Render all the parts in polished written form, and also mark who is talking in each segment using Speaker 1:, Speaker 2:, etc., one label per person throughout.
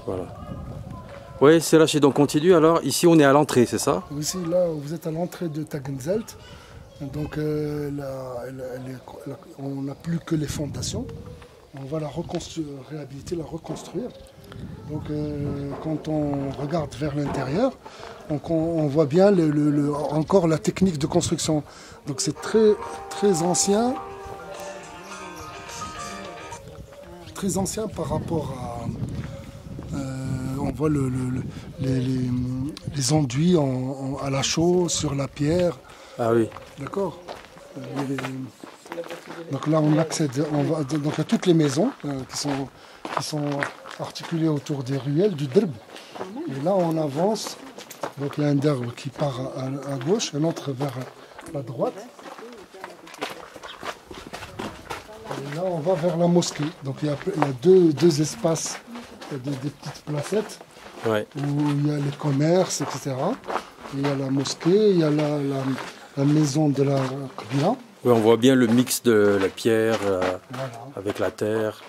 Speaker 1: Voilà. Oui, c'est Rachid, on continue alors. Ici, on est à l'entrée, c'est ça?
Speaker 2: Ici, là, vous êtes à l'entrée de Tagenzelt. Donc, on n'a plus que les fondations. On va la reconstruire, réhabiliter, la reconstruire. Donc, quand on regarde vers l'intérieur, on voit bien encore la technique de construction. Donc, c'est très, très ancien. Très ancien par rapport à... on voit les enduits à la chaux, sur la pierre.
Speaker 1: Ah oui.
Speaker 2: D'accord. Donc là, on accède donc à toutes les maisons qui sont articulées autour des ruelles, du derb. Et là, on avance. Donc il y a un derb qui part à gauche, un autre vers la droite. Et là, on va vers la mosquée. Donc il y a deux espaces, des petites placettes,
Speaker 1: Ouais.
Speaker 2: où il y a les commerces, etc. Il y a la mosquée, il y a la maison de la Qibla.
Speaker 1: Oui, on voit bien le mix de la pierre
Speaker 2: Voilà.
Speaker 1: avec la terre,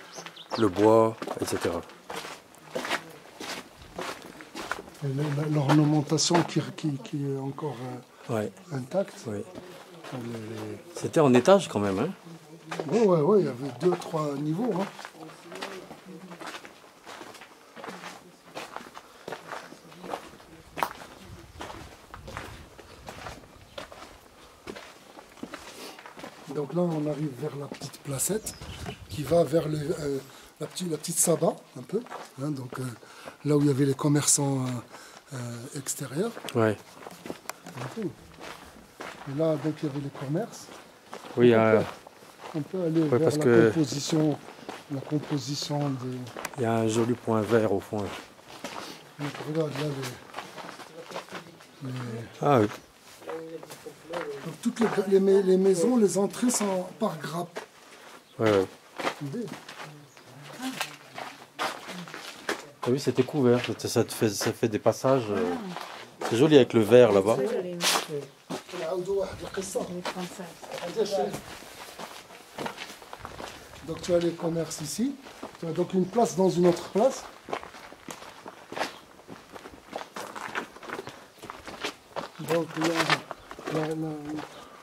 Speaker 1: le bois, etc.
Speaker 2: Et l'ornementation qui est encore
Speaker 1: Ouais.
Speaker 2: intacte.
Speaker 1: Oui. C'était en étage quand même, hein?
Speaker 2: Oui, il y avait 2-3 niveaux. Hein. Donc là, on arrive vers la petite placette qui va vers la petite Saba, un peu. Hein, donc là où il y avait les commerçants extérieurs.
Speaker 1: Ouais.
Speaker 2: Et là, donc il y avait les commerces.
Speaker 1: Oui,
Speaker 2: On peut aller vers
Speaker 1: parce
Speaker 2: la
Speaker 1: que
Speaker 2: composition des...
Speaker 1: il y a un joli point vert au fond.
Speaker 2: Donc regarde là
Speaker 1: Ah oui.
Speaker 2: donc, toutes les maisons, les entrées sont par grappe.
Speaker 1: Ouais, ouais.
Speaker 2: Vous
Speaker 1: Ah oui, c'était couvert. Ça fait des passages. C'est joli avec le vert là-bas.
Speaker 2: Donc tu as les commerces ici. Tu as donc une place dans une autre place. Donc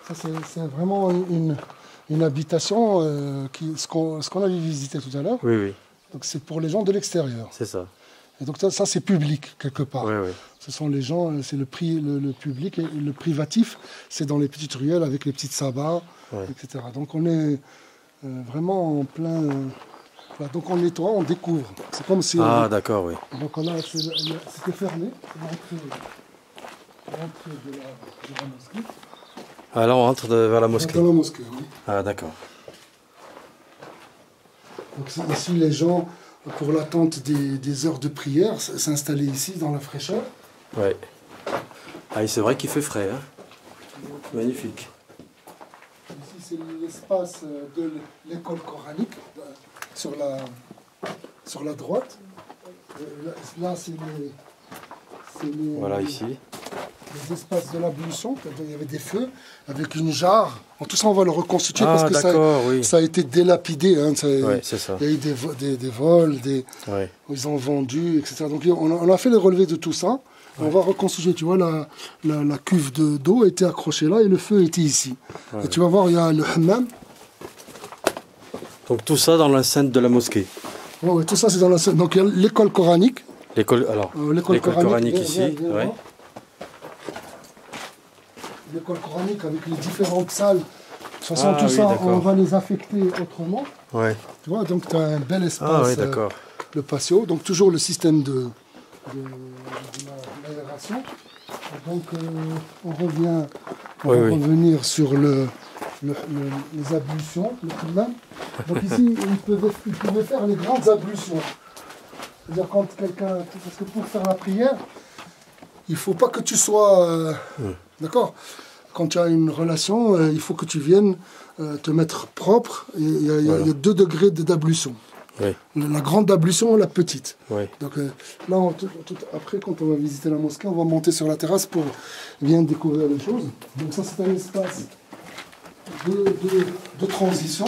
Speaker 2: ça c'est vraiment une habitation, ce qu'on avait visité tout à l'heure.
Speaker 1: Oui, oui,
Speaker 2: Donc c'est pour les gens de l'extérieur.
Speaker 1: c'est ça.
Speaker 2: Et donc ça c'est public quelque part.
Speaker 1: Oui, oui.
Speaker 2: Ce sont les gens, c'est le public, et le privatif, c'est dans les petites ruelles avec les petites sabbats,
Speaker 1: Ouais.
Speaker 2: etc. Donc on est vraiment en plein... voilà, donc on nettoie, on découvre. C'est comme si...
Speaker 1: Ah, d'accord, oui.
Speaker 2: donc là, c'était fermé, l'entrée de la mosquée.
Speaker 1: Ah, là, on rentre vers la mosquée.
Speaker 2: Dans la mosquée, oui.
Speaker 1: Ah, d'accord.
Speaker 2: Donc ici, les gens, pour l'attente des heures de prière, s'installaient ici dans la fraîcheur.
Speaker 1: Ouais. Ah, et c'est vrai qu'il fait frais, hein. Magnifique.
Speaker 2: Ici, c'est l'espace de l'école coranique, sur la droite. Là, c'est
Speaker 1: Voilà, ici.
Speaker 2: les espaces de l'ablution. Il y avait des feux avec une jarre. Tout ça, on va le reconstituer
Speaker 1: Ah,
Speaker 2: parce que
Speaker 1: d'accord, oui.
Speaker 2: ça a été délapidé. Hein,
Speaker 1: Ouais, c'est ça.
Speaker 2: il y a eu des vols,
Speaker 1: Ouais.
Speaker 2: ils ont vendu, etc. Donc on a fait le relevé de tout ça. On va reconstituer, tu vois, la cuve d'eau était accrochée là et le feu était ici.
Speaker 1: Ouais.
Speaker 2: Et tu vas voir, il y a le hammam.
Speaker 1: Donc tout ça dans l'enceinte de la mosquée.
Speaker 2: Ouais, tout ça c'est dans la... Donc il y a l'école coranique.
Speaker 1: L'école, alors, l'école coranique ici.
Speaker 2: viens
Speaker 1: Ouais.
Speaker 2: voir. L'école coranique avec les différentes salles. De toute façon,
Speaker 1: Ah,
Speaker 2: tout
Speaker 1: oui,
Speaker 2: ça,
Speaker 1: d'accord.
Speaker 2: on va les affecter autrement.
Speaker 1: Ouais.
Speaker 2: Tu vois, donc tu as un bel espace,
Speaker 1: Ah, oui, d'accord.
Speaker 2: le patio. Donc toujours le système de l'aération. Donc on va revenir sur les ablutions, le hammam. Donc ici, ils pouvaient faire les grandes ablutions. C'est-à-dire quand quelqu'un... Parce que pour faire la prière, il ne faut pas que tu sois... D'accord? Quand tu as une relation, il faut que tu viennes te mettre propre. Il y a 2 degrés d'ablution.
Speaker 1: Oui.
Speaker 2: La grande ablution et la petite.
Speaker 1: Oui.
Speaker 2: Donc là, après, quand on va visiter la mosquée, on va monter sur la terrasse pour bien découvrir les choses. Donc ça, c'est un espace de transition.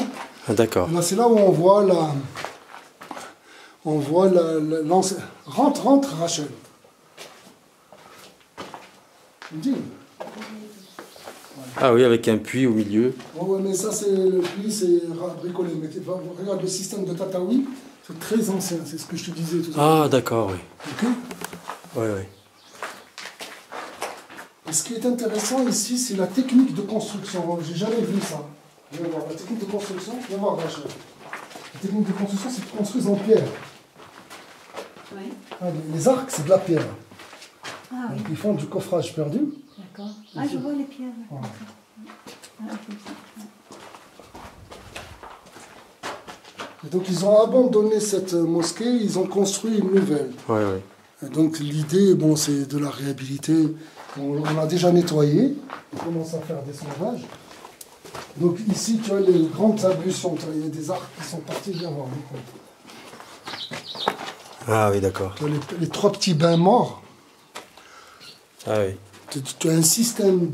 Speaker 1: Ah, d'accord.
Speaker 2: Là, c'est là où on voit on voit rentre Rachel. Dis.
Speaker 1: Ah oui, avec un puits au milieu.
Speaker 2: Oui, mais ça, c'est le puits, c'est bricolé. Mais regarde le système de Tataoui, c'est très ancien, c'est ce que je te disais tout à l'heure.
Speaker 1: Ah, d'accord, oui.
Speaker 2: Ok.
Speaker 1: Oui, oui.
Speaker 2: Et ce qui est intéressant ici, c'est la technique de construction. J'ai jamais vu ça. Viens voir, la technique de construction, viens voir Rachel. La technique de construction, c'est qu'ils construisent en pierre.
Speaker 3: Oui.
Speaker 2: Ah, les arcs, c'est de la pierre.
Speaker 3: Ah oui.
Speaker 2: Donc, ils font du coffrage perdu.
Speaker 3: D'accord. Ah, je vois les pierres.
Speaker 2: Ouais.
Speaker 3: Ah, comme ça.
Speaker 2: Et donc ils ont abandonné cette mosquée, ils ont construit une nouvelle.
Speaker 1: Oui, oui.
Speaker 2: Et donc l'idée, bon, c'est de la réhabiliter. On a déjà nettoyé, on commence à faire des sondages. Donc ici, tu as les grandes ablutions, il y a des arcs qui sont partis, viens voir.
Speaker 1: Ah oui, d'accord.
Speaker 2: Tu as les 3 petits bains morts.
Speaker 1: Ah oui.
Speaker 2: Tu as un système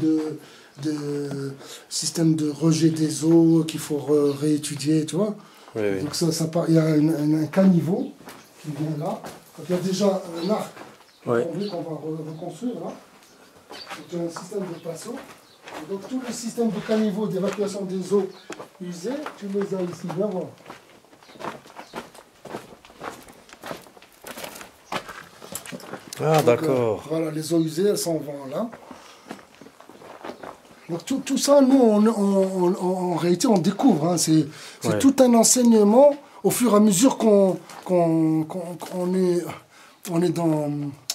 Speaker 2: système de rejet des eaux qu'il faut réétudier, tu vois.
Speaker 1: Oui, oui.
Speaker 2: Donc il y a un caniveau qui vient là. Donc, il y a déjà un arc
Speaker 1: Ouais.
Speaker 2: qu'on va reconstruire là. Donc il y a un système de passeau. Et donc tout le système de caniveau d'évacuation des eaux usées, tu les as ici. Viens voir.
Speaker 1: Ah,
Speaker 2: Donc,
Speaker 1: d'accord.
Speaker 2: voilà, les eaux usées, elles s'en vont là. Donc tout ça, nous, en réalité, on découvre. Hein. C'est
Speaker 1: Ouais.
Speaker 2: tout un enseignement au fur et à mesure qu'on est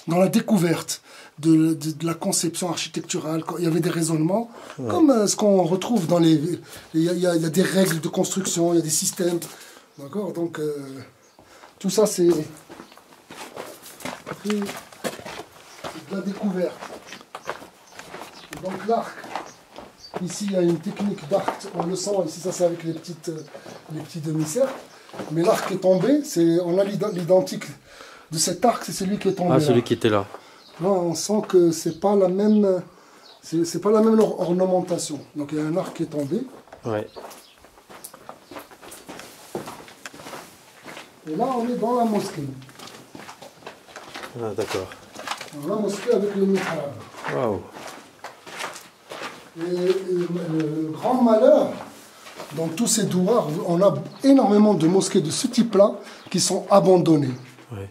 Speaker 2: dans la découverte de la conception architecturale. Il y avait des raisonnements, comme ce qu'on retrouve dans les... Il y a des règles de construction, il y a des systèmes. D'accord. Donc, tout ça, c'est de la découverte. Donc l'arc, ici il y a une technique d'arc, on le sent, ici ça c'est avec les petits demi-cercles, mais l'arc est tombé, on a l'identique de cet arc, c'est celui qui est tombé.
Speaker 1: Ah, celui
Speaker 2: là.
Speaker 1: qui était là.
Speaker 2: Là on sent que c'est pas la même ornementation. Donc il y a un arc qui est tombé.
Speaker 1: Ouais.
Speaker 2: Et là on est dans la mosquée.
Speaker 1: Ah, d'accord.
Speaker 2: Dans la mosquée avec le mihrab.
Speaker 1: Waouh.
Speaker 2: Et le grand malheur, dans tous ces douars, on a énormément de mosquées de ce type-là qui sont abandonnées.
Speaker 1: Ouais.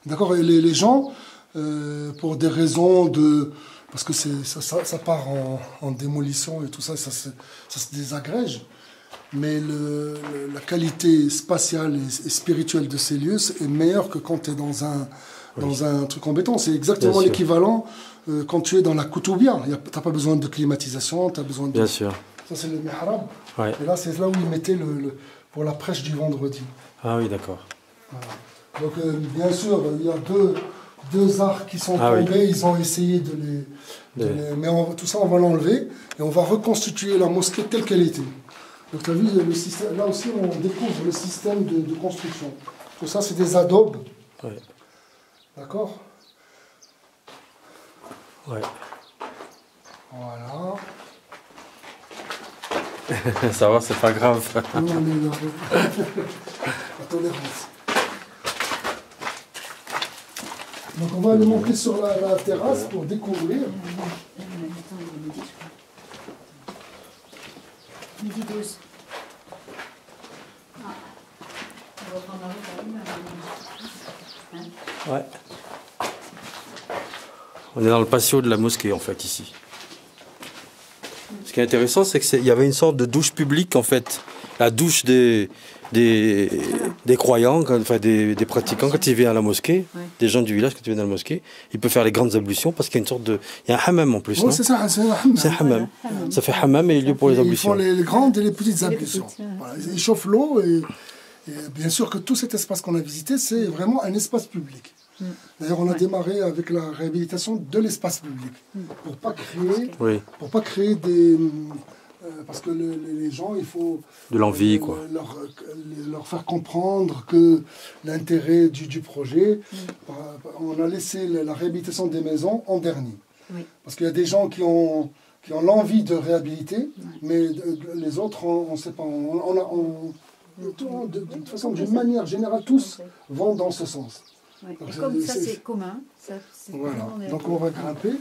Speaker 2: D'accord. Et les gens, pour des raisons de... Parce que ça part en démolition et tout ça, ça se désagrège. Mais la qualité spatiale et spirituelle de ces lieux est meilleure que quand tu es dans un truc en béton. C'est exactement l'équivalent quand tu es dans la Koutoubia. Tu n'as pas besoin de climatisation, tu as besoin de...
Speaker 1: Bien sûr.
Speaker 2: Ça, c'est le mihrab.
Speaker 1: Ouais.
Speaker 2: Et là, c'est là où ils mettaient pour la prêche du vendredi.
Speaker 1: Ah oui, d'accord.
Speaker 2: Voilà. Donc, bien sûr, il y a deux arcs qui sont tombés.
Speaker 1: Oui.
Speaker 2: Ils ont essayé de les... Mais tout ça, on va l'enlever et on va reconstituer la mosquée telle qu'elle était. Donc, tu as vu, le système, là aussi, on découvre le système de construction. Tout ça, c'est des adobes.
Speaker 1: Ouais.
Speaker 2: D'accord.
Speaker 1: Ouais.
Speaker 2: Voilà.
Speaker 1: Ça va, c'est pas grave.
Speaker 2: Nous, on est là. La tolérance. Donc, on va aller monter sur la terrasse pour découvrir.
Speaker 3: Midi 12. Ah. On va prendre la route à 1h.
Speaker 1: Ouais. On est dans le patio de la mosquée, en fait, ici. Ce qui est intéressant, c'est qu'il y avait une sorte de douche publique, en fait. La douche des croyants, enfin des pratiquants, quand ils viennent à la mosquée, des gens du village, quand ils viennent à la mosquée, ils peuvent faire les grandes ablutions parce qu'il y a une sorte de... Il y a un hammam en plus, non?
Speaker 2: C'est ça, c'est un hammam.
Speaker 1: C'est un hammam. Ça fait hammam et lieu pour les ablutions.
Speaker 2: Ils font les grandes et les petites ablutions. Voilà, ils chauffent l'eau et bien sûr que tout cet espace qu'on a visité, c'est vraiment un espace public. D'ailleurs, on a démarré avec la réhabilitation de l'espace public pour pas créer des... parce que les gens, il faut...
Speaker 1: De l'envie, quoi.
Speaker 2: Leur faire comprendre que l'intérêt du projet... On a laissé la réhabilitation des maisons en dernier.
Speaker 3: Oui.
Speaker 2: Parce qu'il y a des gens qui ont l'envie de réhabiliter, mais les autres, on ne sait pas. De toute façon, d'une manière générale, tous vont dans ce sens.
Speaker 3: Ouais.
Speaker 2: Donc,
Speaker 3: Et comme ça, c'est commun. Ça,
Speaker 2: voilà.
Speaker 3: tout le monde est-
Speaker 2: Donc on va grimper.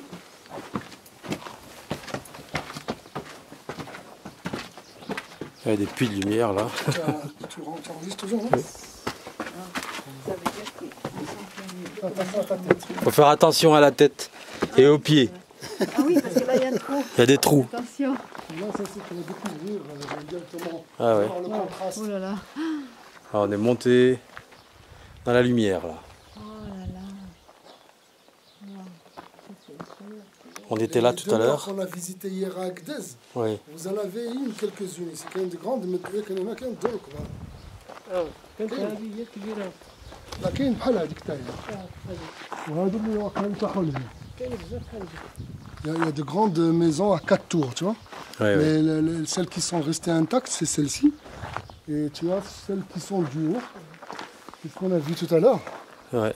Speaker 1: Il y a des puits de lumière là.
Speaker 2: Tu enregistres toujours, hein?
Speaker 3: Ça veut dire qu'ils sont
Speaker 2: Attention à ta tête.
Speaker 1: Faut faire attention à la tête et aux pieds.
Speaker 3: Ah oui, parce que là, il y a un trou.
Speaker 1: Il y a des trous.
Speaker 3: Attention.
Speaker 2: Là, ça c'est pour découvrir directement
Speaker 1: Ah ouais.
Speaker 2: voir le contraste.
Speaker 3: Oh là là.
Speaker 1: Alors, on est monté dans la lumière là.
Speaker 3: Oh là là.
Speaker 1: On était là tout à l'heure.
Speaker 2: On a visité hier à Agdez.
Speaker 1: Oui.
Speaker 2: Vous en avez une quelques-unes. C'est quand même de grandes, mais il y en a quand même deux.
Speaker 4: كانت هذه هي كبيرة
Speaker 2: لا كاين بحال هذيك حتى هي. وهذو اللي واقعين يطيحوا لهم.
Speaker 4: كاين بزاف بحال هكا
Speaker 2: Il y a de grandes maisons à 4 tours, tu vois.
Speaker 1: Ouais, ouais.
Speaker 2: Mais celles qui sont restées intactes, c'est celles-ci. Et tu as celles qui sont du haut. C'est ce qu'on a vu tout à l'heure.
Speaker 1: Ouais.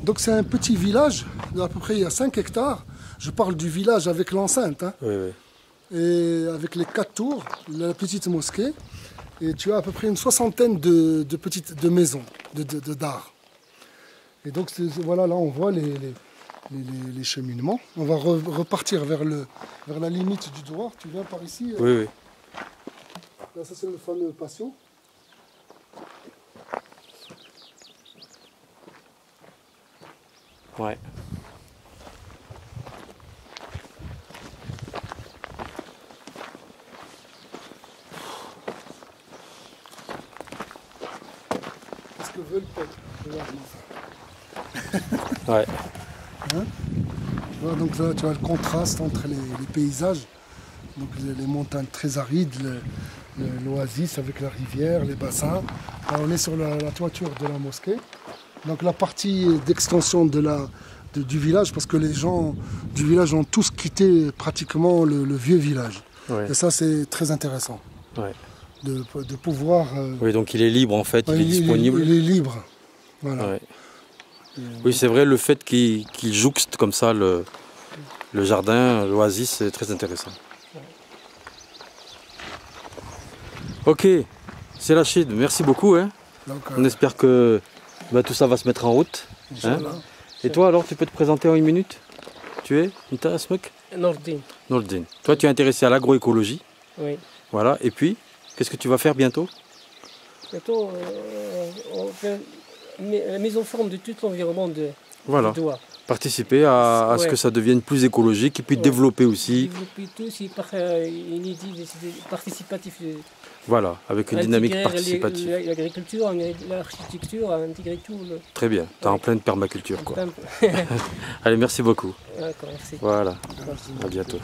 Speaker 2: Donc c'est un petit village, à peu près il y a 5 hectares. Je parle du village avec l'enceinte, hein,
Speaker 1: Oui, oui.
Speaker 2: et avec les 4 tours, la petite mosquée. Et tu as à peu près une soixantaine de petites maisons, d'art. Et donc voilà, là on voit les cheminements. On va repartir vers la limite du droit. Tu viens par ici.
Speaker 1: Oui, oui.
Speaker 2: Là, ça c'est le fameux patio.
Speaker 1: Ouais.
Speaker 2: Qu'est-ce que veut le peuple? Regarde-moi ça.
Speaker 1: Ouais.
Speaker 2: Voilà, donc là, tu as le contraste entre les paysages, donc les montagnes très arides, l'oasis avec la rivière, les bassins. Là, on est sur la toiture de la mosquée. Donc la partie d'extension du village, parce que les gens du village ont tous quitté pratiquement le vieux village.
Speaker 1: Ouais.
Speaker 2: Et ça, c'est très intéressant
Speaker 1: Ouais.
Speaker 2: de pouvoir...
Speaker 1: Oui, donc il est libre en fait,
Speaker 2: ouais,
Speaker 1: il est disponible.
Speaker 2: Il est libre. Voilà.
Speaker 1: Ouais. Oui, c'est vrai, le fait qu'il jouxte comme ça le jardin, l'oasis, c'est très intéressant. Ok, c'est Rachid, merci beaucoup. Hein.
Speaker 2: Donc,
Speaker 1: On espère que tout ça va se mettre en route. Hein.
Speaker 2: Inch'Allah.
Speaker 1: Et toi alors, tu peux te présenter en une minute? Tu es Nita Asmek
Speaker 4: نور
Speaker 1: Nordin. Toi, tu es intéressé à l'agroécologie.
Speaker 4: Oui.
Speaker 1: Voilà, et puis, qu'est-ce que tu vas faire bientôt?
Speaker 4: Bientôt, on fait la mise en forme de tout l'environnement de
Speaker 1: Voilà,
Speaker 4: du Doua.
Speaker 1: participer à ce
Speaker 4: Ouais.
Speaker 1: que ça devienne plus écologique et puis
Speaker 4: Ouais.
Speaker 1: développer aussi,
Speaker 4: Développer tout, c'est par une idée participative.
Speaker 1: voilà, avec une dynamique
Speaker 4: Intégrer
Speaker 1: participative.
Speaker 4: l'agriculture, l'architecture, intégrer tout.
Speaker 1: Très bien, tu es en
Speaker 4: Ouais.
Speaker 1: pleine permaculture quoi.
Speaker 4: Plein-
Speaker 1: Allez, merci beaucoup.
Speaker 4: D'accord, merci.
Speaker 1: Voilà,
Speaker 4: Merci.
Speaker 1: à bientôt.